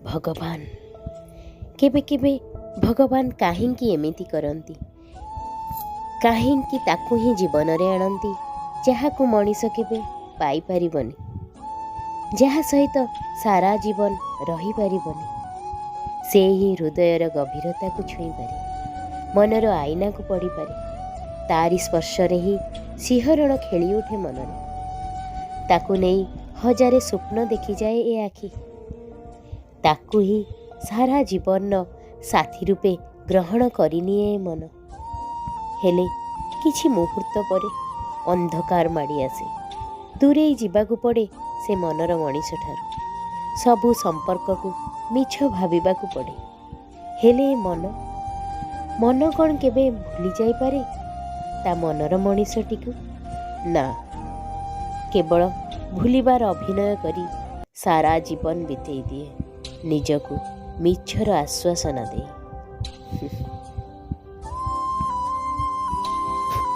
भगवान केबे केबे भगवान काहींकी एमिति करती, काहींकी ताकू ही जीवन रे आणती जहाकू मनीष केबे पाई परिबनी, जहा सहित सारा जीवन रही परिबनी। से ही हृदयर गभीरता को छुई पारे, मनर आईना को पढ़ी पारे। तारी स्पर्श रे ही सिंहरण खेली उठे मनरे। ताकू नहीं हजारे स्वप्न देखी जाए ए आखि। ताकू ही सारा जीवन साथी रूपे ग्रहण करनिए मन। हेले किछि मुहूर्त परे अंधकार माड़ी आसे। दूरे जीवाकू पड़े से मनर मनीष ठारू। सबु संपर्क को मिछ भाविबाकू पड़े। हेले मन मन कौन केबे भूली जाई पारे ता मनर मनीषटी को? ना, केवल भूलिबार अभिनय करी सारा जीवन बितेई दिए, निजकू मिछर आश्वासना दे।